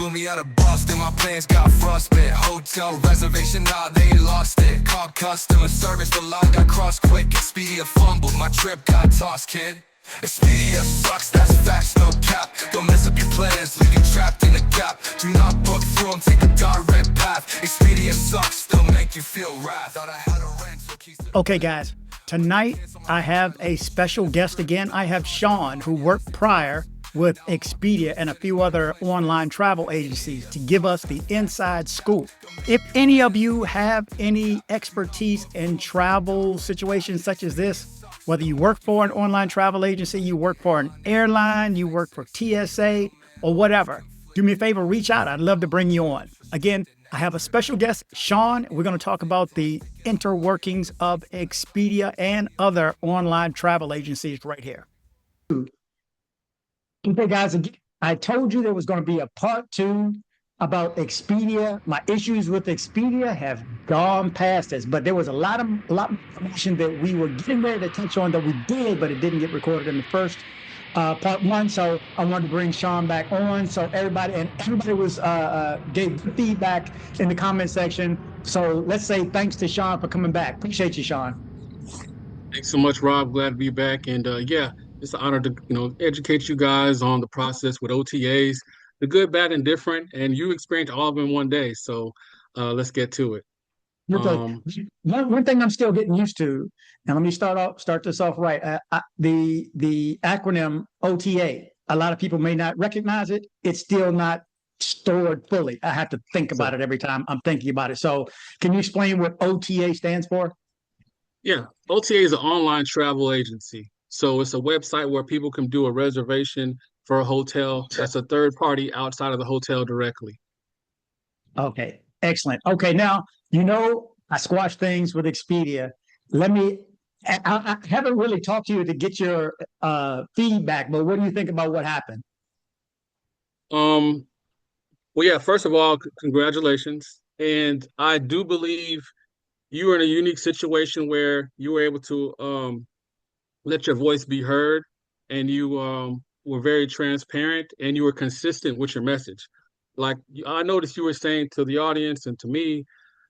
flew me out of Boston, my plans got frostbit. Hotel reservation, nah, they lost it. Called customer service, the line got crossed quick. Expedia fumbled, my trip got tossed, kid. Expedia sucks, that's facts, no cap. Don't mess up your plans, leave you trapped in a gap. Do not book through them, take the direct path. Expedia sucks, still make you feel wrath. Thought I had a rent, so keys to... Okay, guys, tonight I have a special guest again. I have Sean, who worked prior with Expedia and a few other online travel agencies, to give us the inside scoop. If any of you have any expertise in travel situations such as this, whether you work for an online travel agency, you work for an airline, you work for TSA, or whatever, do me a favor, reach out. I'd love to bring you on. Again, I have a special guest, Sean. We're going to talk about the interworkings of Expedia and other online travel agencies right here. Okay, guys, I told you there was going to be a part 2 about Expedia. My issues with Expedia have gone past this, but there was a lot of information that we were getting ready to touch on that we did, but it didn't get recorded in the first part 1. So I wanted to bring Sean back on. So everybody was gave feedback in the comment section. So let's say thanks to Sean for coming back. Appreciate you, Sean. Thanks so much, Rob. Glad to be back. And yeah, it's an honor to educate you guys on the process with OTAs, the good, bad, and different. And you experienced all of them in one day. So let's get to it. One thing I'm still getting used to, and let me start this off right. The acronym OTA. A lot of people may not recognize it. It's still not stored fully. I have to think about it every time I'm thinking about it. So can you explain what OTA stands for? Yeah, OTA is an online travel agency. So it's a website where people can do a reservation for a hotel that's a third party outside of the hotel directly. Okay, excellent. Okay, now, I squashed things with Expedia. I haven't really talked to you to get your feedback, but what do you think about what happened? Well, yeah, first of all, congratulations. And I do believe you were in a unique situation where you were able to let your voice be heard, and you were very transparent, and you were consistent with your message. Like, I noticed you were saying to the audience and to me,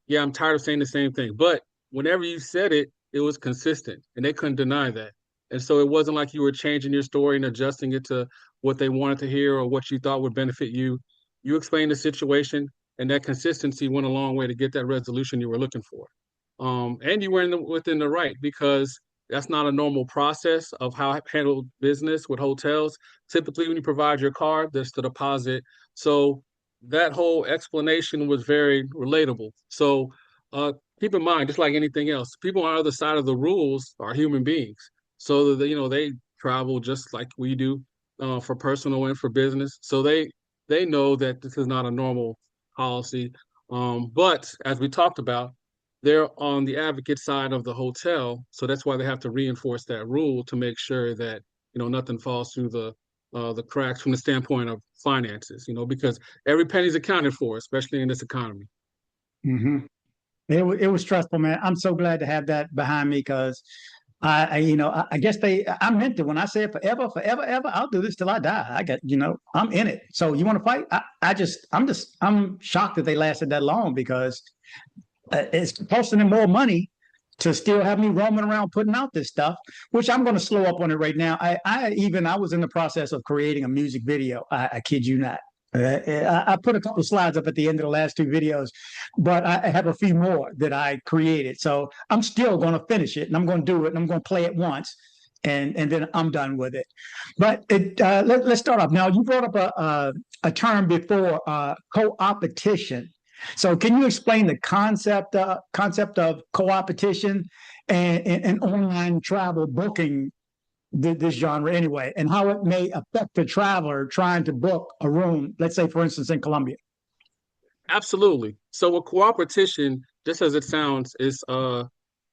yeah, I'm tired of saying the same thing. But whenever you said it, it was consistent, and they couldn't deny that. And so it wasn't like you were changing your story and adjusting it to what they wanted to hear or what you thought would benefit you. You explained the situation, and that consistency went a long way to get that resolution you were looking for. And you were within the right, because that's not a normal process of how I handle business with hotels. Typically, when you provide your card, there's the deposit. So that whole explanation was very relatable. So keep in mind, just like anything else, people on the other side of the rules are human beings. So they travel just like we do for personal and for business. So they know that this is not a normal policy. But as we talked about, they're on the advocate side of the hotel, so that's why they have to reinforce that rule to make sure that nothing falls through the cracks from the standpoint of finances. Because every penny's accounted for, especially in this economy. Mm-hmm. It was stressful, man. I'm so glad to have that behind me, because I guess I meant it when I said forever, ever. I'll do this till I die. I'm in it. So you want to fight? I'm shocked that they lasted that long, because it's costing them more money to still have me roaming around putting out this stuff, which I'm going to slow up on it right now. I was in the process of creating a music video. I kid you not. I put a couple of slides up at the end of the last 2 videos, but I have a few more that I created. So I'm still going to finish it, and I'm going to do it, and I'm going to play it once, and then I'm done with it. But let's start off. Now, you brought up a term before, coopetition. So can you explain the concept of coopetition and online travel booking, this genre anyway, and how it may affect the traveler trying to book a room, let's say, for instance, in Colombia? Absolutely. So with coopetition, just as it sounds, is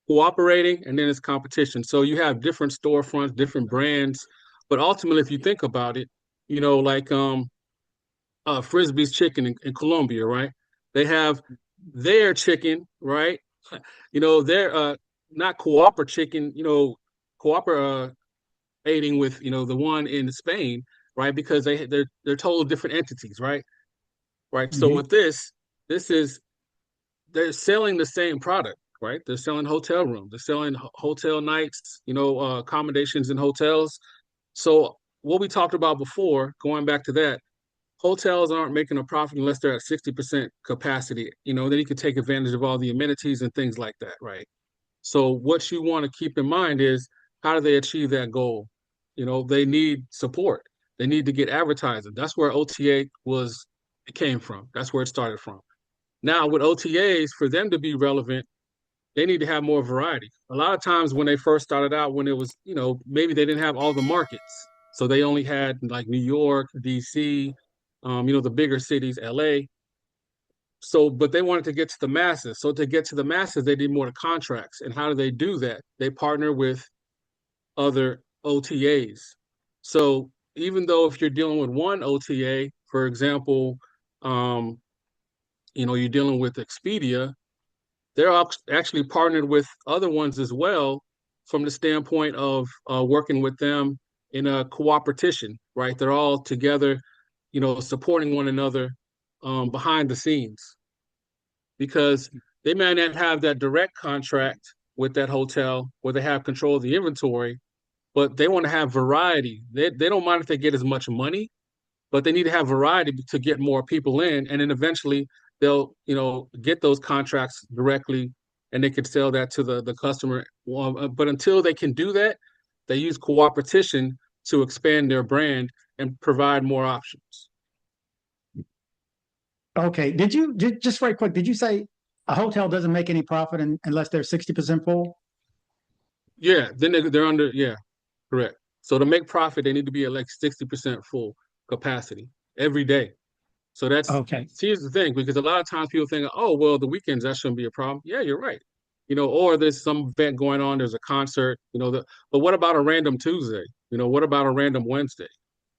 cooperating, and then it's competition. So you have different storefronts, different brands, but ultimately, if you think about it, like Frisbee's Chicken in Colombia, right? They have their chicken, right? They're not Coopera chicken, Coopera aiding with the one in Spain, right? Because they're total different entities, right? right? So Mhm. with this is they're selling the same product, right? They're selling hotel rooms, they're selling hotel nights, accommodations in hotels. So what we talked about before, going back to that, hotels aren't making a profit unless they're at 60% capacity. Then you can take advantage of all the amenities and things like that, right? So what you want to keep in mind is how do they achieve that goal? They need support. They need to get advertising. That's where OTA it came from. That's where it started from. Now with OTAs, for them to be relevant, they need to have more variety. A lot of times when they first started out, when it was, maybe they didn't have all the markets. So they only had like New York, DC, the bigger cities, LA. So, but they wanted to get to the masses. So to get to the masses, they need more contracts. And how do they do that? They partner with other OTAs. So even though if you're dealing with one OTA, for example, um, you're dealing with Expedia, they're actually partnered with other ones as well from the standpoint of working with them in a coopetition, right? They're all together, supporting one another behind the scenes because they may not have that direct contract with that hotel where they have control of the inventory, but they want to have variety. They don't mind if they get as much money, but they need to have variety to get more people in, and then eventually they'll get those contracts directly, and they could sell that to the customer. But until they can do that, they use coopetition to expand their brand and provide more options. Okay. Did you just very quick? Did you say a hotel doesn't make any profit unless they're 60% full? Yeah, then they're under, yeah, correct. So to make profit, they need to be at like 60% full capacity every day. So Okay. here's the thing, because a lot of times people think, oh, well, the weekends, that shouldn't be a problem. Yeah, you're right. Or there's some event going on, there's a concert, but what about a random Tuesday? What about a random Wednesday?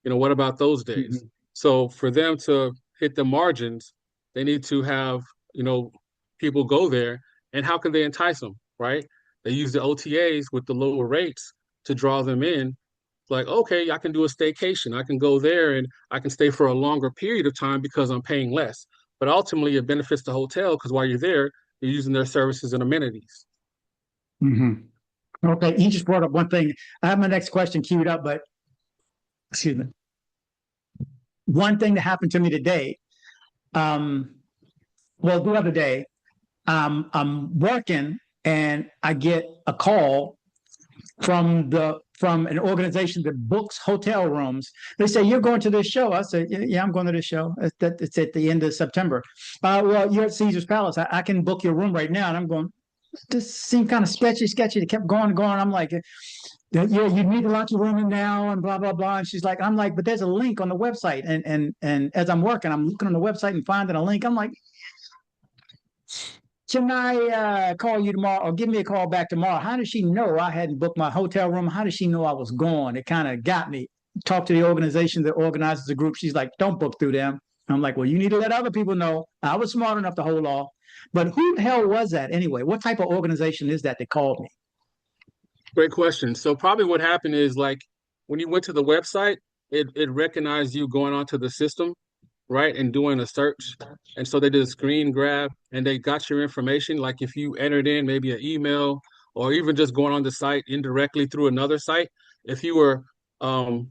What about those days? Mhm. So for them to hit the margins, they need to have, you know, people go there. And how can they entice them, right? They use the OTAs with the lower rates to draw them in. Like, okay, I can do a staycation. I can go there and I can stay for a longer period of time because I'm paying less. But ultimately, it benefits the hotel because while you're there, you're using their services and amenities. Mhm. Okay. You just brought up one thing. I have my next question queued up, but excuse me. One thing that happened to me today, um, well, the other day, I'm working and I get a call from an organization that books hotel rooms. They say, "You're going to this show." I said, "Yeah, I'm going to this show. It's at the end of September." Well, you're at Caesar's Palace. I can book your room right now. And I'm going, this seemed kind of sketchy. They kept going. I'm like, yeah, you need to lock your room in now and blah, blah, blah. And she's like, I'm like, but there's a link on the website. And as I'm working, I'm looking on the website and finding a link. I'm like, can I call you tomorrow or give me a call back tomorrow? How does she know I hadn't booked my hotel room? How does she know I was gone? It kind of got me. Talk to the organization that organizes the group. She's like, don't book through them. I'm like, well, you need to let other people know. I was smart enough to hold off. But who the hell was that anyway? What type of organization is that called me? Great question. So probably what happened is like when you went to the website, it recognized you going onto the system, right, and doing a search. And so they did a screen grab and they got your information. Like if you entered in maybe an email or even just going on the site indirectly through another site, if you were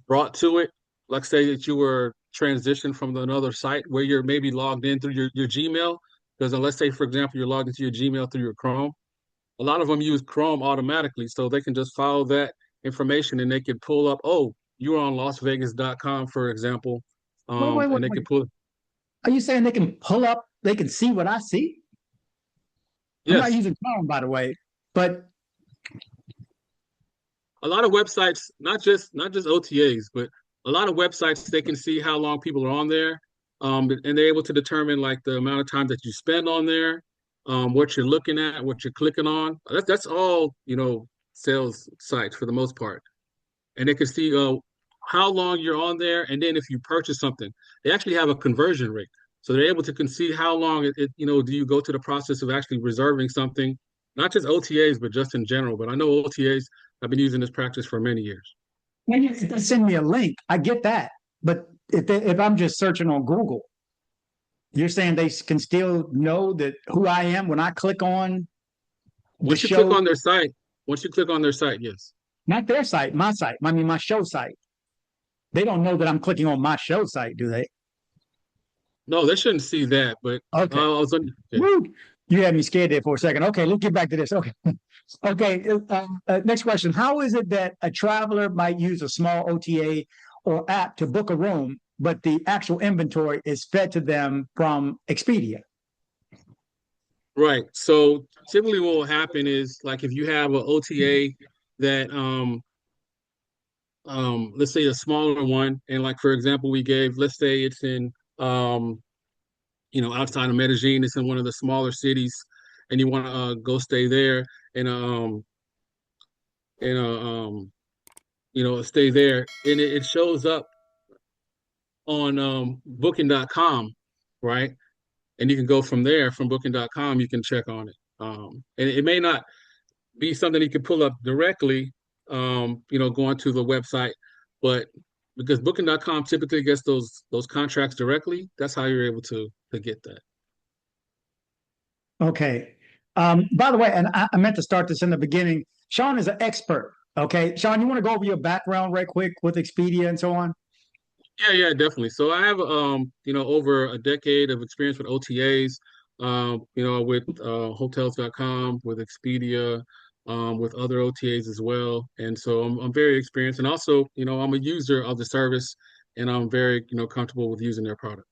brought to it, like say that you were transitioned from another site where you're maybe logged in through your Gmail, because let's say, for example, you're logged into your Gmail through your Chrome. A lot of them use Chrome automatically, so they can just follow that information and they can pull up, oh, you're on LasVegas.com, for example, and they Wait. can pull. Are you saying they can pull up, they can see what I see? I'm not Yes, using Chrome, by the way, but a lot of websites, not just OTAs, but a lot of websites they can see how long people are on there, and they're able to determine like the amount of time that you spend on there, what you're looking at, what you're clicking on. That's all sales sites for the most part, and they can see how long you're on there, and then if you purchase something, they actually have a conversion rate, so they're able to see how long do you go to the process of actually reserving something, not just OTAs, but just in general. But I know OTAs. I've been using this practice for many years. when you send me a link, I get that. But if I'm just searching on Google, You're saying they can still know that who I am when I click on the Once you click show, on their site, once you click on their site, yes. not their site, my site, I mean, my show site. They don't know that I'm clicking on my show site, do they? No, they shouldn't see that, but Okay. I was on. Okay. Woo! You had me scared there for a second. Okay, let's get back to this. Okay. Okay. Next question. How is it that a traveler might use a small OTA or app to book a room, but the actual inventory is fed to them from Expedia? Right. So typically what will happen is like if you have an OTA that let's say a smaller one, and like for example, we gave, let's say it's in outside of Medellin, it's in one of the smaller cities, and you want to go stay there and and stay there, and it shows up on booking.com, right? And you can go from there from booking.com, you can check on it. And it may not be something you can pull up directly, going to the website, but because booking.com typically gets those contracts directly, that's how you're able to get that. Okay. By the way, and I meant to start this in the beginning. Sean is an expert. Okay. Sean, you want to go over your background right quick with Expedia and so on? Yeah, definitely. So I have over a decade of experience with OTAs, with hotels.com, with Expedia, with other OTAs as well. And so I'm very experienced, and also, I'm a user of the service, and I'm very, comfortable with using their product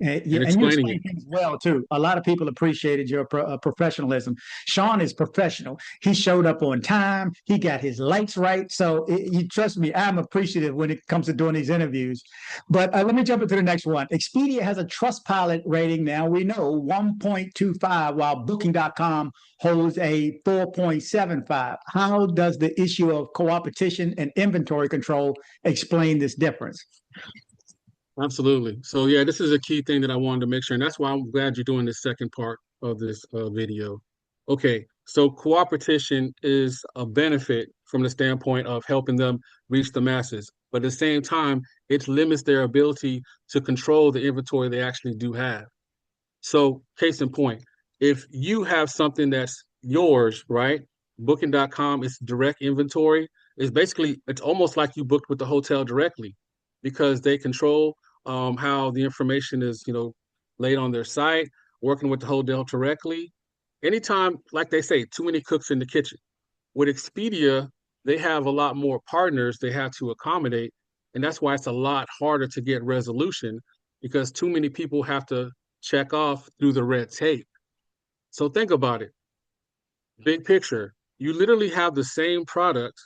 Yeah, and and you explaining explain it. things well too. A lot of people appreciated your professionalism. Sean is professional. He showed up on time. He got his lights right. So you trust me, I'm appreciative when it comes to doing these interviews. But let me jump into the next one. Expedia has a Trustpilot rating now. We know 1.25, while Booking.com holds a 4.75. How does the issue of coopetition and inventory control explain this difference? Absolutely. So yeah, this is a key thing that I wanted to make sure, and that's why I'm glad you're doing this second part of this video. Okay, so cooperation is a benefit from the standpoint of helping them reach the masses, but at the same time, it limits their ability to control the inventory they actually do have. So, case in point, if you have something that's yours, right? Booking.com is direct inventory. It's almost like you booked with the hotel directly because they control how the information is, laid on their site, working with the hotel directly. Anytime, like they say, too many cooks in the kitchen. With Expedia, they have a lot more partners they have to accommodate, and that's why it's a lot harder to get resolution because too many people have to check off through the red tape. So think about it. Big picture. You literally have the same product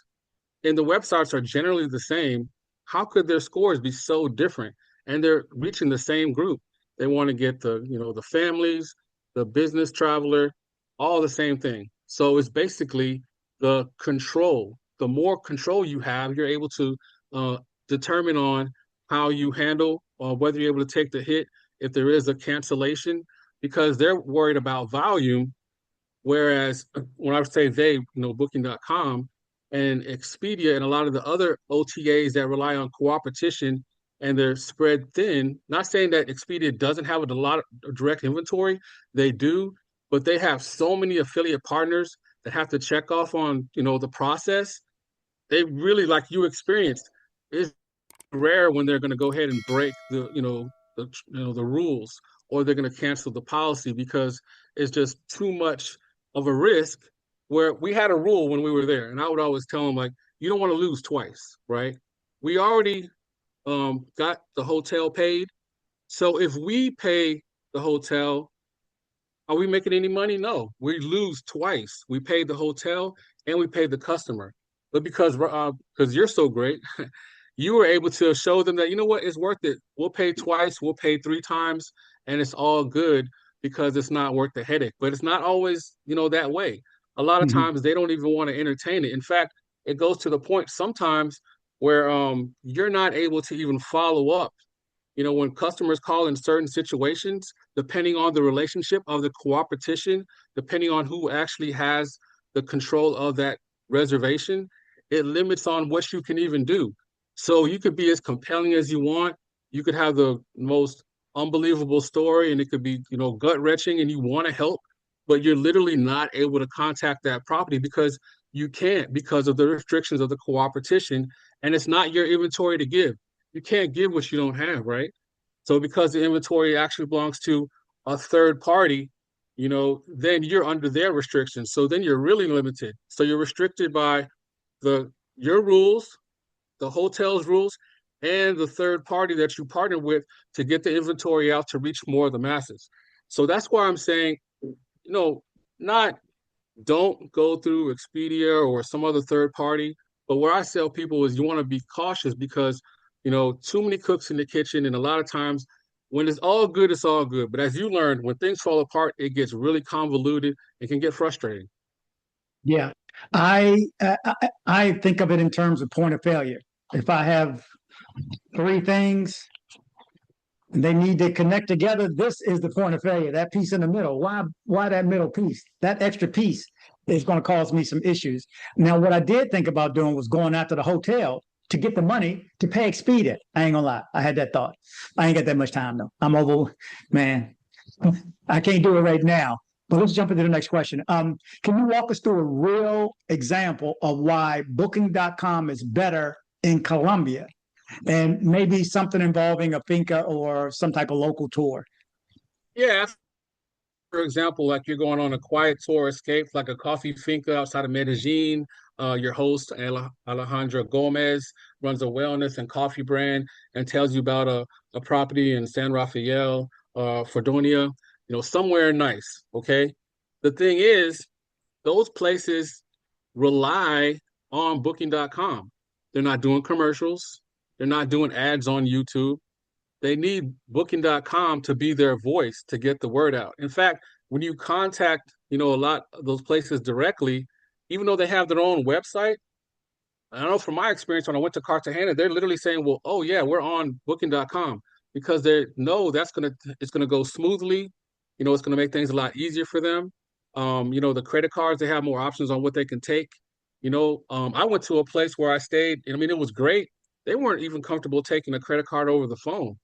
and the websites are generally the same. How could their scores be so different? And they're reaching the same group. They want to get the families, the business traveler, all the same thing. So it's basically the control. The more control you have, you're able to uh, determine on how you handle or whether you're able to take the hit if there is a cancellation, because they're worried about volume. Whereas when I say they, booking.com and Expedia and a lot of the other OTAs that rely on coopetition and they're spread thin, not saying that Expedia doesn't have a lot of direct inventory, they do, but they have so many affiliate partners that have to check off on, the process. They really, like you experienced, it's rare when they're going to go ahead and break the rules, or they're going to cancel the policy because it's just too much of a risk. Where we had a rule when we were there, and I would always tell them, like, you don't want to lose twice, right? We already got the hotel paid, so if we pay the hotel, are we making any money? No, we lose twice. We paid the hotel and we paid the customer. But because you're so great, you were able to show them that, you know what, it's worth it. We'll pay twice, we'll pay three times, and it's all good because it's not worth the headache. But it's not always, that way. A lot of Mhm. times they don't even want to entertain it. In fact, it goes to the point sometimes where you're not able to even follow up. When customers call in certain situations, depending on the relationship of the cooperation, depending on who actually has the control of that reservation, it limits on what you can even do. So you could be as compelling as you want. You could have the most unbelievable story and it could be, gut wrenching and you want to help, but you're literally not able to contact that property because you can't because of the restrictions of the coopetition, and it's not your inventory to give. You can't give what you don't have, right? So because the inventory actually belongs to a third party, then you're under their restrictions. So then you're really limited. So you're restricted by your rules, the hotel's rules, and the third party that you partner with to get the inventory out to reach more of the masses. So that's why I'm saying, not don't go through Expedia or some other third party. But where I tell people is you want to be cautious because, too many cooks in the kitchen. And a lot of times when it's all good, it's all good. But as you learn, when things fall apart, it gets really convoluted. It can get frustrating. Yeah, I think of it in terms of point of failure. If I have three things and they need to connect together, this is the point of failure. That piece in the middle. Why that middle piece? That extra piece is going to cause me some issues. Now, what I did think about doing was going after the hotel to get the money to pay Expedia. I ain't gonna lie, I had that thought. I ain't got that much time though. I'm over, man. I can't do it right now. But let's jump into the next question. Can you walk us through a real example of why Booking.com is better in Colombia, and maybe something involving a finca or some type of local tour? Yeah, for example, like you're going on a quiet tour escape, like a coffee finca outside of Medellin. Your host, Alejandra Gomez, runs a wellness and coffee brand and tells you about a property in San Rafael, Fredonia, somewhere nice. Okay. The thing is, those places rely on booking.com. They're not doing commercials, they're not doing ads on YouTube. They need booking.com to be their voice to get the word out. In fact, when you contact, a lot of those places directly, even though they have their own website, I know from my experience when I went to Cartagena, they're literally saying, well, oh yeah, we're on booking.com because they know it's gonna go smoothly. It's gonna make things a lot easier for them. The credit cards, they have more options on what they can take. I went to a place where I stayed, and I mean, it was great. They weren't even comfortable taking a credit card over the phone.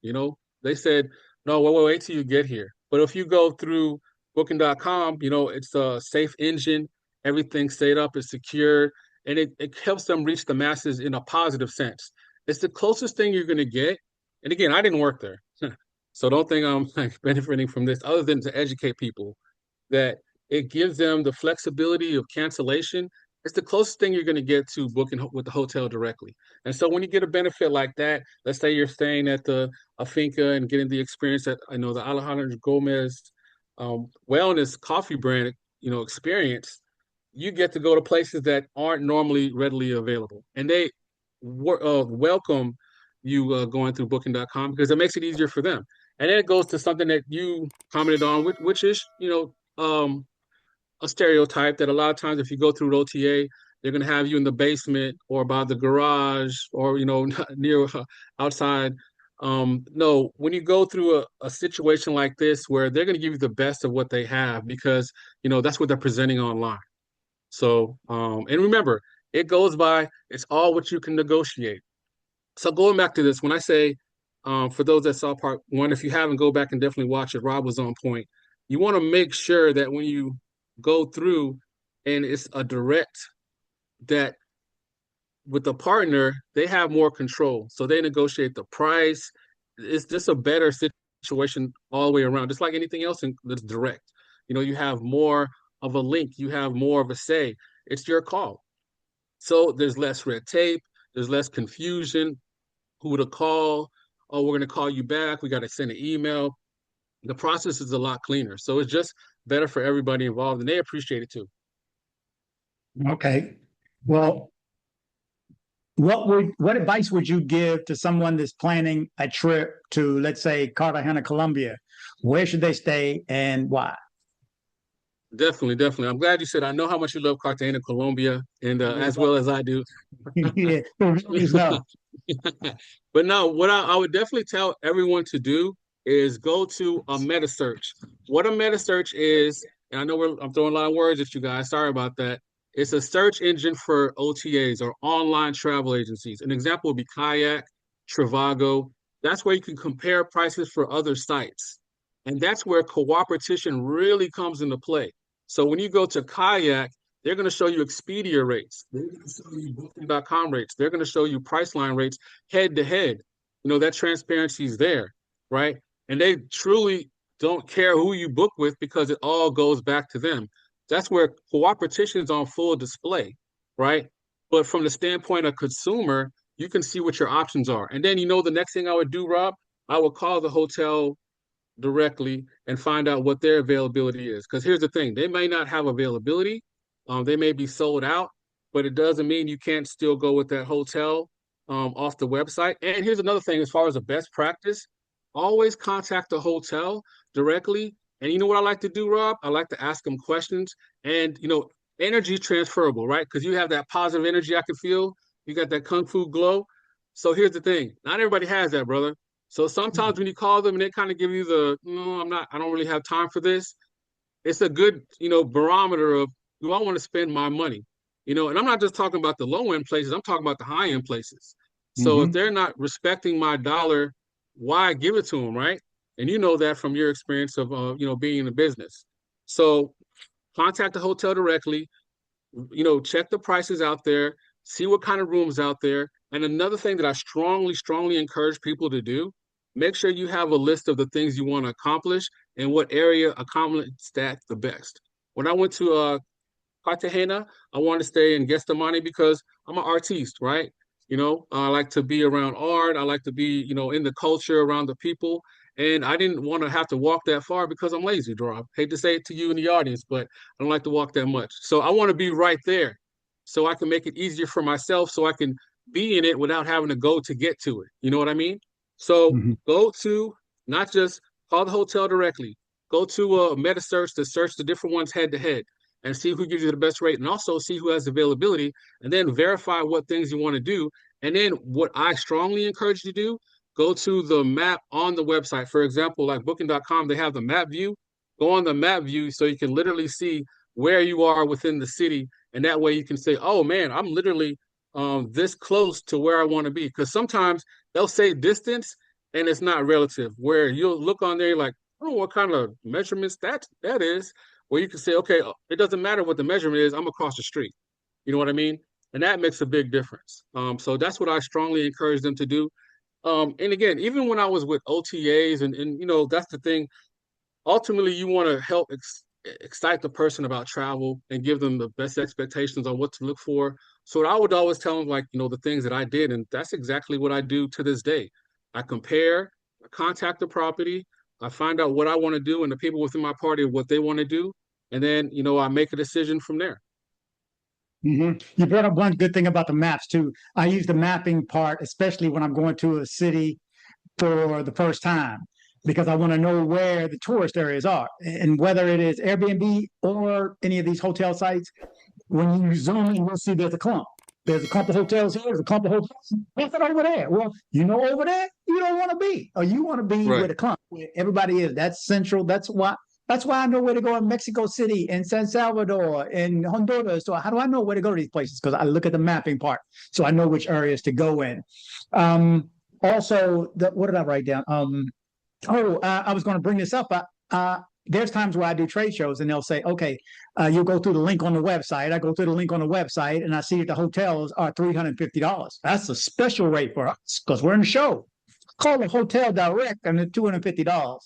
They said, no, wait till you get here. But if you go through booking.com, it's a safe engine, everything's set up, it's secure, and it helps them reach the masses in a positive sense. It's the closest thing you're going to get. And again, I didn't work there. So don't think I'm like benefiting from this other than to educate people that it gives them the flexibility of cancellation. It's the closest thing you're going to get to booking with the hotel directly. And so when you get a benefit like that, let's say you're staying at a finca and getting the experience that I know the Alejandro Gomez wellness coffee brand, experience, you get to go to places that aren't normally readily available. And they welcome you going through booking.com because it makes it easier for them. And then it goes to something that you commented on, which is, a stereotype that a lot of times if you go through an OTA, they're going to have you in the basement or by the garage or, near outside. No, when you go through a situation like this where they're going to give you the best of what they have because, that's what they're presenting online. So, and remember, it goes by, it's all what you can negotiate. So going back to this, when I say, for those that saw part one, if you haven't, go back and definitely watch it. Rob was on point. You want to make sure that when you go through and it's a direct that with the partner, they have more control. So they negotiate the price. It's just a better situation all the way around, just like anything else that's direct. You have more of a link, you have more of a say. It's your call. So there's less red tape, there's less confusion. Who to call? Oh, we're going to call you back. We got to send an email. The process is a lot cleaner. So it's just better for everybody involved, and they appreciate it too. Okay. Well, what advice would you give to someone that's planning a trip to, let's say, Cartagena, Colombia? Where should they stay and why? Definitely, definitely. I'm glad you said. I know how much you love Cartagena, Colombia, and as well as I do. Yeah, no. But no, what I would definitely tell everyone to do is go to a meta search. What a meta search is, and I know I'm throwing a lot of words at you guys. Sorry about that. It's a search engine for OTAs or online travel agencies. An example would be Kayak, Trivago, That's where you can compare prices for other sites. And that's where coopetition really comes into play. So when you go to Kayak, they're going to show you Expedia rates. They're going to show you Booking.com rates. They're going to show you Priceline rates head to head. That transparency is there, right? And they truly don't care who you book with because it all goes back to them. That's where coopetition is on full display, right? But from the standpoint of consumer, you can see what your options are. And then, the next thing I would do, Rob, I would call the hotel directly and find out what their availability is. Because here's the thing, they may not have availability. They may be sold out, but it doesn't mean you can't still go with that hotel off the website. And here's another thing, as far as a best practice, always contact the hotel directly. And you know what I like to do, Rob? I like to ask them questions. And, energy is transferable, right? Because you have that positive energy I can feel. You got that kung fu glow. So here's the thing. Not everybody has that, brother. So sometimes when you call them and they kind of give you the, no, I don't really have time for this. It's a good, barometer of, do I want to spend my money? And I'm not just talking about the low end places. I'm talking about the high end places. So if they're not respecting my dollar, why give it to them, right? And you know that from your experience of, being in the business. So contact the hotel directly, check the prices out there, see what kind of rooms out there. And another thing that I strongly, strongly encourage people to do, make sure you have a list of the things you want to accomplish and what area accomplishes that the best. When I went to Cartagena, I wanted to stay in Gestimani because I'm an artiste, right? I like to be around art. I like to be, in the culture around the people. And I didn't want to have to walk that far because I'm lazy, Rob. Hate to say it to you in the audience, but I don't like to walk that much. So I want to be right there so I can make it easier for myself so I can be in it without having to go to get to it. You know what I mean? So go to, not just call the hotel directly, go to a meta search to search the different ones head to head and see who gives you the best rate and also see who has availability and then verify what things you want to do. And then what I strongly encourage you to do, go to the map on the website. For example, like booking.com, they have the map view. Go on the map view so you can literally see where you are within the city. And that way you can say, oh man, I'm literally this close to where I want to be. Because sometimes they'll say distance and it's not relative, where you'll look on there like, oh, what kind of measurements that is, where you can say, okay, it doesn't matter what the measurement is, I'm across the street. You know what I mean? And that makes a big difference. So that's what I strongly encourage them to do. And again, even when I was with OTAs and that's the thing, ultimately you want to help excite the person about travel and give them the best expectations on what to look for. So I would always tell them like, the things that I did. And that's exactly what I do to this day. I compare, I contact the property, I find out what I want to do and the people within my party, what they want to do. And then, I make a decision from there. You brought up one good thing about the maps too. I use the mapping part, especially when I'm going to a city for the first time, because I want to know where the tourist areas are and whether it is Airbnb or any of these hotel sites. When you zoom in, you'll see there's a clump. There's a clump of hotels here, there's a clump of hotels. What's it over there? Well, over there, you don't want to be, or you want to be where the clump, where everybody is. That's central. That's why I know where to go in Mexico City and San Salvador and Honduras. So how do I know where to go to these places? Because I look at the mapping part, so I know which areas to go in. Also, what did I write down? I was going to bring this up. There's times where I do trade shows and they'll say, okay, you go through the link on the website. I go through the link on the website and I see that the hotels are $350. That's a special rate for us because we're in the show. Call the hotel direct and it's $250.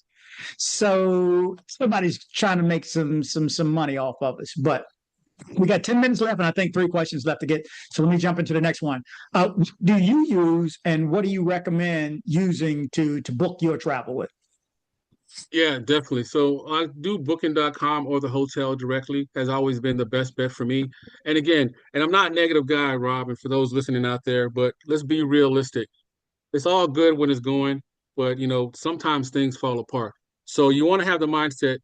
So somebody's trying to make some money off of us. But we got 10 minutes left and I think 3 questions left to get. So let me jump into the next one. Do you use and what do you recommend using to book your travel with? Yeah, definitely. So I do booking.com or the hotel directly has always been the best bet for me. And again, and I'm not a negative guy, Rob, and for those listening out there, but let's be realistic. It's all good when it's going, but sometimes things fall apart. So you want to have the mindset,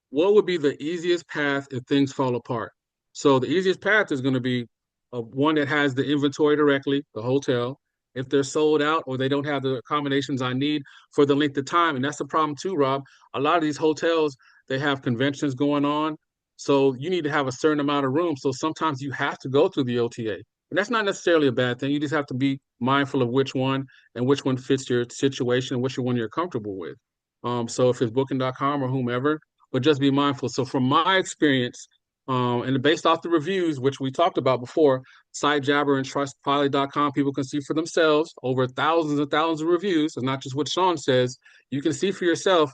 what would be the easiest path if things fall apart? So the easiest path is going to be one that has the inventory directly, the hotel. If they're sold out or they don't have the accommodations I need for the length of time. And that's the problem too, Rob. A lot of these hotels, they have conventions going on. So you need to have a certain amount of room. So sometimes you have to go through the OTA. And that's not necessarily a bad thing. You just have to be mindful of which one and which one fits your situation, which one you're comfortable with. So if it's booking.com or whomever, but just be mindful. So from my experience, and based off the reviews, which we talked about before, SiteJabber and TrustPilot.com, people can see for themselves over thousands and thousands of reviews. It's not just what Sean says. You can see for yourself,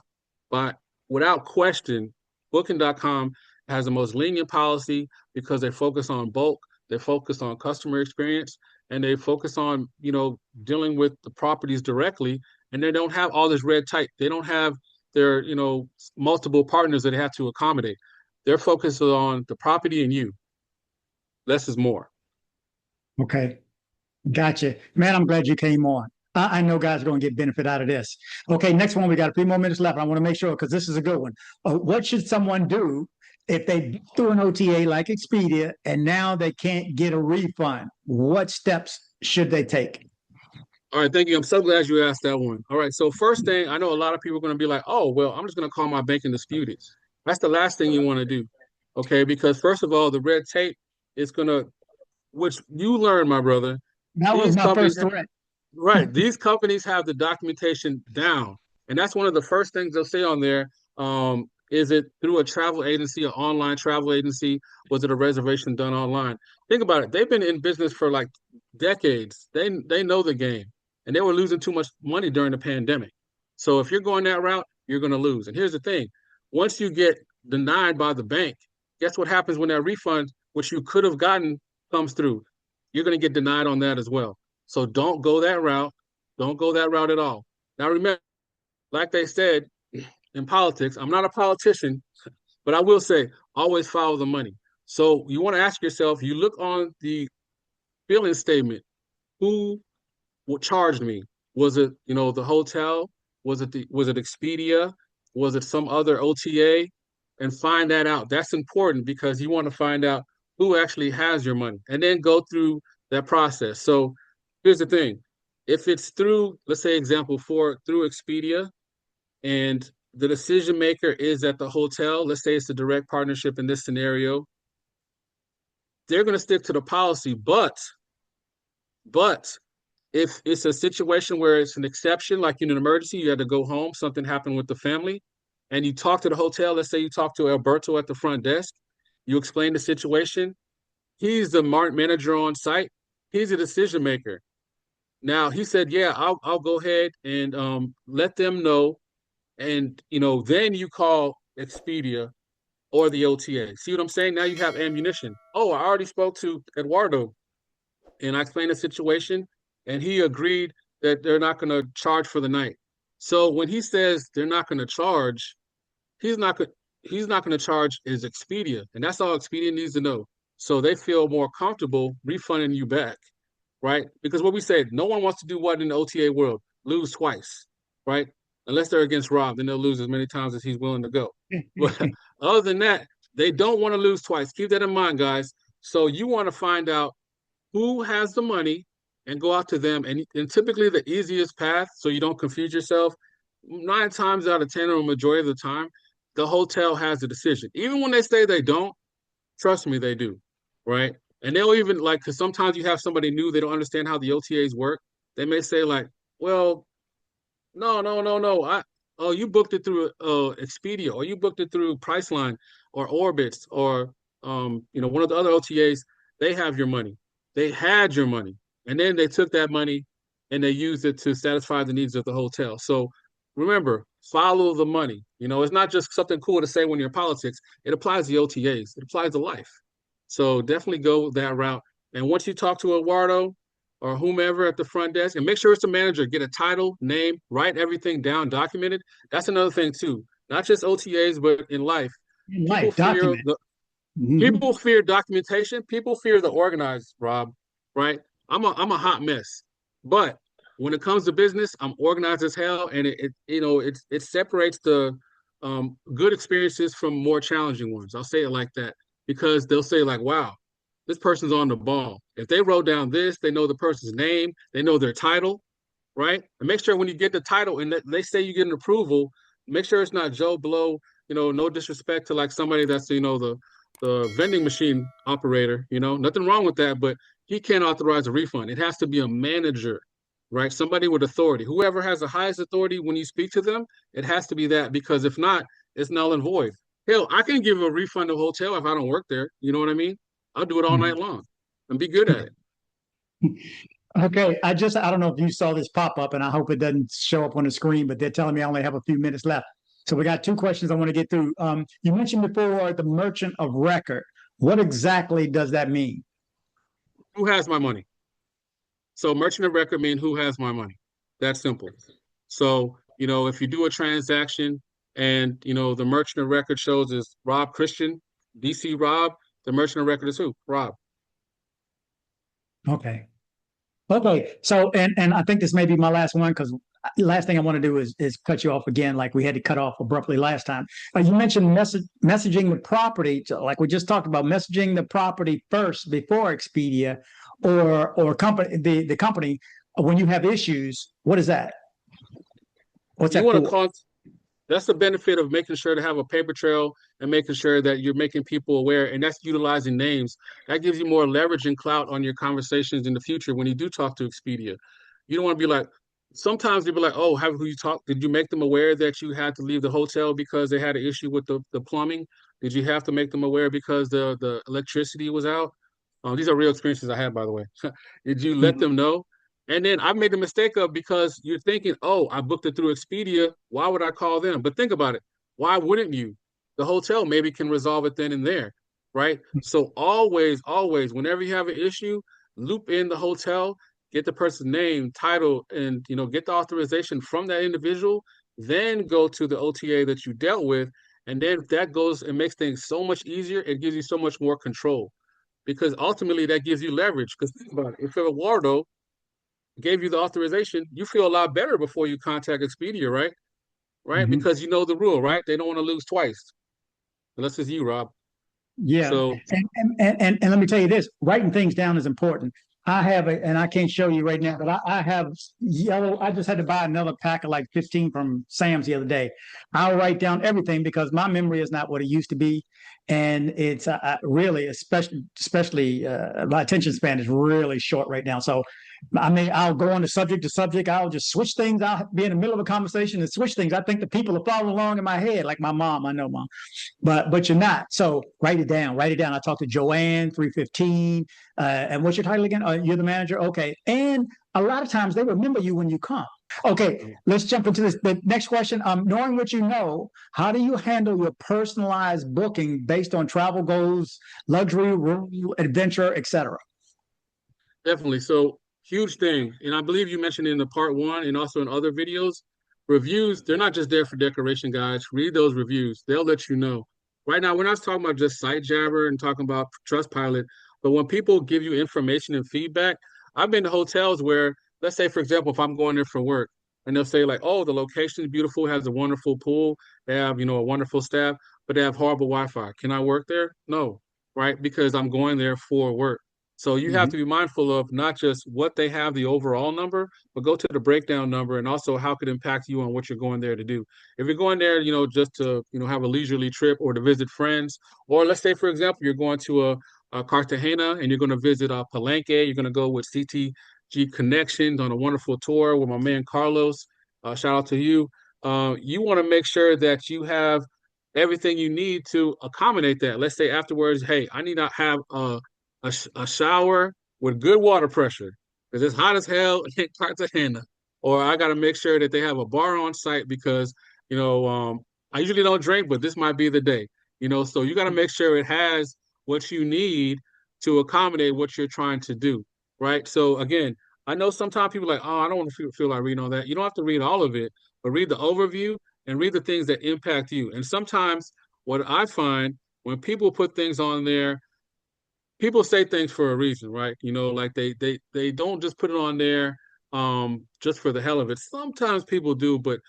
but without question, Booking.com has the most lenient policy because they focus on bulk, they focus on customer experience, and they focus on, dealing with the properties directly. And they don't have all this red tape. They don't have their, multiple partners that they have to accommodate. They're focused on the property and you. Less is more. Okay. Gotcha. Man, I'm glad you came on. I know guys are going to get benefit out of this. Okay, next one. We got a few more minutes left. I want to make sure because this is a good one. What should someone do if they do an OTA like Expedia and now they can't get a refund? What steps should they take? All right, thank you. I'm so glad you asked that one. All right, so first thing, I know a lot of people are going to be like, oh, well, I'm just going to call my bank and dispute it. That's the last thing you want to do, okay? Because first of all, the red tape is going to, which you learn, my brother. That was my first threat. Right. These companies have the documentation down. And that's one of the first things they'll say on there. Is it through a travel agency, an online travel agency? Was it a reservation done online? Think about it. They've been in business for like decades. They know the game. And they were losing too much money during the pandemic. So if you're going that route, you're going to lose. And here's the thing. Once you get denied by the bank, guess what happens when that refund, which you could have gotten, comes through? You're going to get denied on that as well. So don't go that route. Don't go that route at all. Now, remember, like they said in politics, I'm not a politician, but I will say always follow the money. So you want to ask yourself, you look on the billing statement, who charged me? Was it, the hotel? Was it Expedia? Was it some other OTA? And find that out. That's important because you want to find out who actually has your money and then go through that process. So here's the thing. If it's through, let's say example through Expedia and the decision maker is at the hotel, let's say it's a direct partnership in this scenario, they're going to stick to the policy. But if it's a situation where it's an exception, like in an emergency, you had to go home, something happened with the family, and you talk to the hotel, let's say you talk to Alberto at the front desk, you explain the situation, he's the manager on site, he's a decision maker. Now he said, yeah, I'll go ahead and let them know. And then you call Expedia or the OTA. See what I'm saying? Now you have ammunition. Oh, I already spoke to Eduardo and I explained the situation and he agreed that they're not going to charge for the night. So when he says they're not going to charge, he's not going to charge his Expedia. And that's all Expedia needs to know. So they feel more comfortable refunding you back. Right? Because what we said, no one wants to do what in the OTA world? Lose twice, right? Unless they're against Rob, then they'll lose as many times as he's willing to go. But other than that, they don't want to lose twice. Keep that in mind, guys. So you want to find out who has the money and go out to them. And typically the easiest path, so you don't confuse yourself, 9 times out of 10 or a majority of the time, the hotel has the decision. Even when they say they don't, trust me, they do, right? And they'll even because sometimes you have somebody new, they don't understand how the OTAs work. They may say well, no. You booked it through Expedia, or you booked it through Priceline or Orbitz or one of the other OTAs. They have your money. They had your money. And then they took that money and they used it to satisfy the needs of the hotel. So remember, follow the money. It's not just something cool to say when you're in politics. It applies to OTAs. It applies to life. So definitely go that route. And once you talk to Eduardo or whomever at the front desk, and make sure it's the manager, get a title, name, write everything down, documented. That's another thing too. Not just OTAs, but in life. People fear documentation. People fear the organized, Rob, right? I'm a hot mess. But when it comes to business, I'm organized as hell. And it separates the good experiences from more challenging ones. I'll say it like that. Because they'll say wow, this person's on the ball. If they wrote down this, they know the person's name, they know their title, right? And make sure when you get the title and they say you get an approval, make sure it's not Joe Blow, no disrespect to somebody that's, the vending machine operator, nothing wrong with that, but he can't authorize a refund. It has to be a manager, right? Somebody with authority. Whoever has the highest authority when you speak to them, it has to be that, because if not, it's null and void. Hell, I can give a refund to a hotel if I don't work there. You know what I mean? I'll do it all night long and be good at it. Okay, I don't know if you saw this pop up, and I hope it doesn't show up on the screen, but they're telling me I only have a few minutes left. So we got two questions I want to get through. You mentioned before the merchant of record. What exactly does that mean? Who has my money? So merchant of record mean who has my money. That's simple. So, if you do a transaction and, the merchant of record shows is Rob Christian, DC Rob, the merchant of record is who? Rob. Okay. Okay. So, and I think this may be my last one, because last thing I want to do is cut you off again, like we had to cut off abruptly last time. You mentioned messaging the property, like we just talked about, messaging the property first before Expedia or company the company when you have issues. What is that? What's You that want to for? call That's the benefit of making sure to have a paper trail and making sure that you're making people aware, and that's utilizing names. That gives you more leverage and clout on your conversations in the future when you do talk to Expedia. You don't want to be like, sometimes people are like, oh, have you talked? Did you make them aware that you had to leave the hotel because they had an issue with the plumbing? Did you have to make them aware because the electricity was out? These are real experiences I had, by the way. Did you let Mhm. them know? And then I made the mistake of, because you're thinking, oh, I booked it through Expedia. Why would I call them? But think about it. Why wouldn't you? The hotel maybe can resolve it then and there, right? So always, always, whenever you have an issue, loop in the hotel, get the person's name, title, and get the authorization from that individual. Then go to the OTA that you dealt with, and then that goes and makes things so much easier. It gives you so much more control, because ultimately that gives you leverage. Because think about it, if Eduardo gave you the authorization, you feel a lot better before you contact Expedia, right? Right? Mhm. Because you know the rule, right? They don't want to lose twice. Unless it's you, Rob. Yeah, So and let me tell you this: writing things down is important. I have and I can't show you right now, but I have yellow. I just had to buy another pack of like 15 from Sam's the other day. I'll write down everything because my memory is not what it used to be, and it's really, especially my attention span is really short right now. So I mean, I'll go on to subject. I'll just switch things. I'll be in the middle of a conversation and switch things. I think the people are following along in my head, like my mom. I know, mom, but you're not. So write it down. Write it down. I talked to Joanne 315. And what's your title again? You're the manager. Okay. And a lot of times they remember you when you come. Okay, let's jump into this. The next question. Knowing what you know, how do you handle your personalized booking based on travel goals, luxury, rural, adventure, etc.? definitely. So huge thing. And I believe you mentioned in the part one and also in other videos, reviews, they're not just there for decoration, guys. Read those reviews. They'll let you know. Right now, we're not talking about just site jabber and talking about Trustpilot, but when people give you information and feedback, I've been to hotels where, let's say, for example, if I'm going there for work, and they'll say like, oh, the location is beautiful, has a wonderful pool, they have, a wonderful staff, but they have horrible Wi-Fi. Can I work there? No, right? Because I'm going there for work. So you have Mm-hmm. to be mindful of not just what they have, the overall number, but go to the breakdown number and also how it could impact you on what you're going there to do. If you're going there, just to, have a leisurely trip or to visit friends, or let's say, for example, you're going to a Cartagena and you're going to visit Palenque, you're going to go with CTG Connections on a wonderful tour with my man Carlos. Shout out to you. You want to make sure that you have everything you need to accommodate that. Let's say afterwards, hey, I need to have a shower with good water pressure because it's hot as hell in Cartagena. Or I got to make sure that they have a bar on site because, I usually don't drink, but this might be the day, so you got to make sure it has what you need to accommodate what you're trying to do. Right. So again, I know sometimes people are like, oh, I don't want to feel like reading all that. You don't have to read all of it, but read the overview and read the things that impact you. And sometimes what I find when people put things on there, people say things for a reason, right? Like they don't just put it on there just for the hell of it. Sometimes people do, but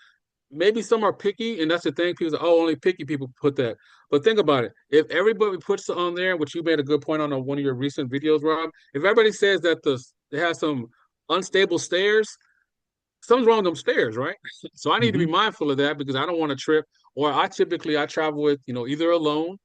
maybe some are picky, and that's the thing. People say, oh, only picky people put that. But think about it. If everybody puts it on there, which you made a good point on one of your recent videos, Rob, if everybody says that they have some unstable stairs, something's wrong with them stairs, right? So I need to be Mm-hmm. mindful of that because I don't want to trip. Or I travel with, either alone,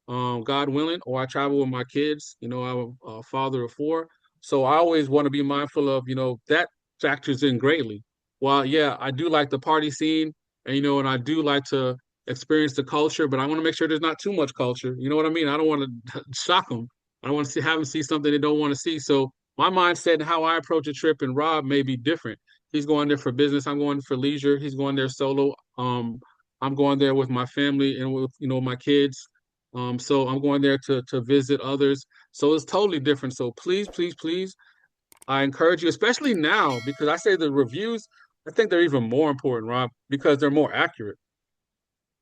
God willing, or I travel with my kids. I'm a father of four. So I always want to be mindful of, that factors in greatly. While, yeah, I do like the party scene and, and I do like to experience the culture, but I want to make sure there's not too much culture. You know what I mean? I don't want to shock them. I don't want to have them see something they don't want to see. So my mindset and how I approach a trip and Rob may be different. He's going there for business. I'm going for leisure. He's going there solo. I'm going there with my family and with, my kids. So I'm going there to visit others. So it's totally different. So please, please, please, I encourage you, especially now, because I say the reviews, I think they're even more important, Rob, because they're more accurate.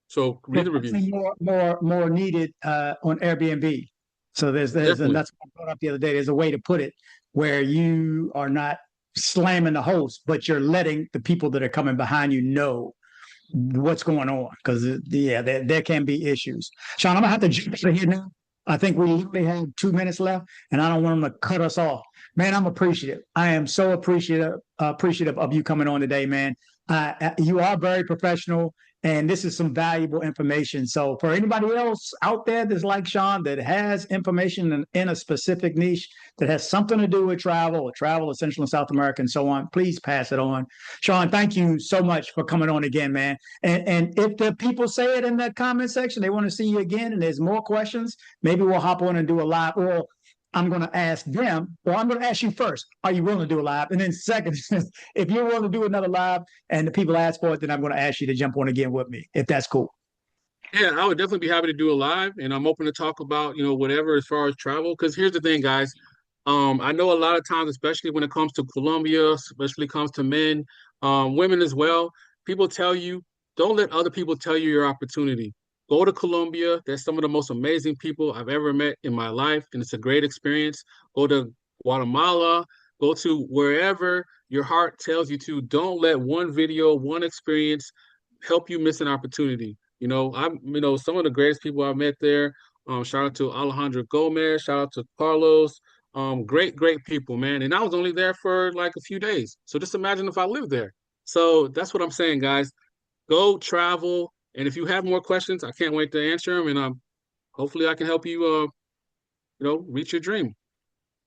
So read the reviews. More needed on Airbnb. So and Definitely. that's what I brought up the other day. There's a way to put it where you are not slamming the host, but you're letting the people that are coming behind you know what's going on, because there can be issues. Sean, I'm gonna have to jump out of here now. I think we literally have 2 minutes left, and I don't want them to cut us off. Man, I'm appreciative. I am so appreciative of you coming on today, man. You are very professional, and this is some valuable information. So for anybody else out there that's like Sean, that has information in a specific niche that has something to do with travel, Central and South America, and so on, please pass it on. Sean, thank you so much for coming on again, man. And if the people say it in the comment section, they want to see you again, and there's more questions, maybe we'll hop on and do a live, or I'm going to ask them, or I'm going to ask you first, are you willing to do a live? And then second, if you're willing to do another live and the people ask for it, then I'm going to ask you to jump on again with me, if that's cool. Yeah, I would definitely be happy to do a live, and I'm open to talk about, whatever as far as travel. Because here's the thing, guys. I know a lot of times, especially when it comes to Colombia, especially comes to men, women as well, people tell you, don't let other people tell you your opportunity. Go to Colombia. There's some of the most amazing people I've ever met in my life, and it's a great experience. Go to Guatemala, go to wherever your heart tells you to. Don't let one video, one experience help you miss an opportunity. Some of the greatest people I met there. Shout out to Alejandro Gomez. Shout out to Carlos. Great, great people, man. And I was only there for like a few days. So just imagine if I lived there. So that's what I'm saying, guys. Go travel. And if you have more questions, I can't wait to answer them. And hopefully I can help you, reach your dream.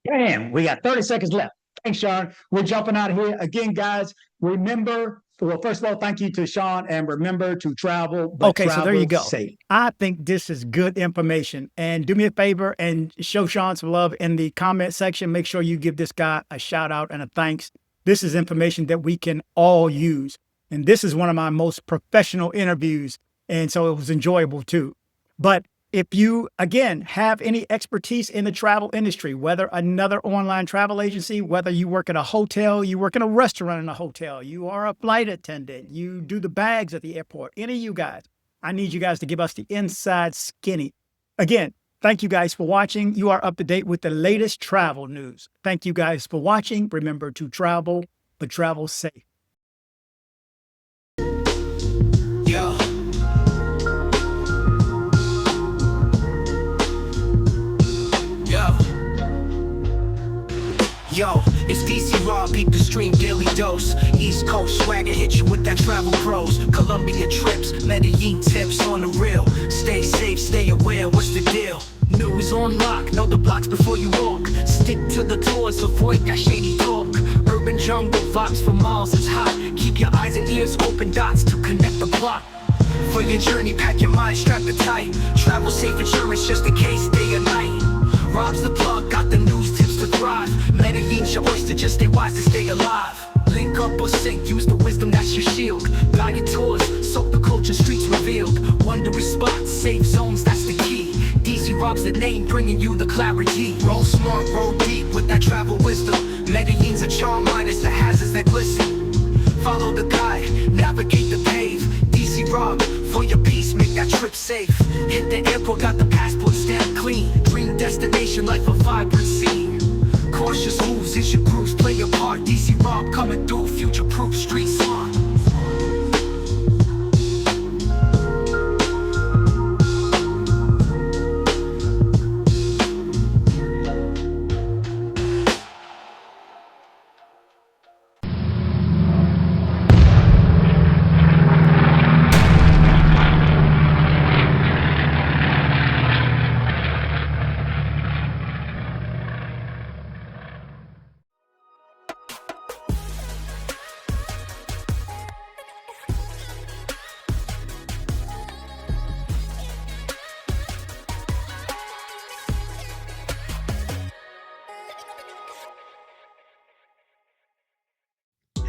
Bam, we got 30 seconds left. Thanks, Sean. We're jumping out of here. Again, guys, remember, well, first of all, thank you to Sean, and remember to travel, but Okay, so there you go. safe. I think this is good information. And do me a favor and show Sean some love in the comment section. Make sure you give this guy a shout out and a thanks. This is information that we can all use. And this is one of my most professional interviews. And so it was enjoyable too. But if you, again, have any expertise in the travel industry, whether another online travel agency, whether you work at a hotel, you work in a restaurant in a hotel, you are a flight attendant, you do the bags at the airport, any of you guys, I need you guys to give us the inside skinny. Again, thank you guys for watching. You are up to date with the latest travel news. Thank you guys for watching. Remember to travel, but travel safe. Yo. Yo, it's DC Raw, peep the stream, daily dose. East Coast swagger, hit you with that travel pros. Colombia trips, Medellin tips on the real. Stay safe, stay aware, what's the deal? News on lock, know the blocks before you walk. Stick to the tours, avoid that shady talk. Urban jungle vibes for miles is hot. Keep your eyes and ears open, dots to connect the plot. For your journey, pack your mind, strap it tight. Travel safe insurance just in case, day or night. Rob's the plug, got the news tips to thrive. Medellin's your oyster, just stay wise to stay alive. Link up or sink, use the wisdom that's your shield. Guided tours, soak the culture, streets revealed. Wondering spots, safe zones, that's the key. DC Rob's the name, bringing you the clarity. Roll smart, roll deep with that travel wisdom. Medellin's a charm, minus the hazards that glisten. Follow the guide, navigate the pave. DC Rob, for your peace, make that trip safe. Hit the airport, got the passport stamp clean. Dream destination, life a vibrant scene. Cautious moves is your grooves, play your part. DC Rob coming through, future-proof, street smart.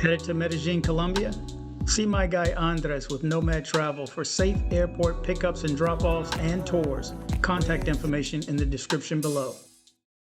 Headed to Medellin, Colombia? See my guy Andres with Nomad Travel for safe airport pickups and drop-offs and tours. Contact information in the description below.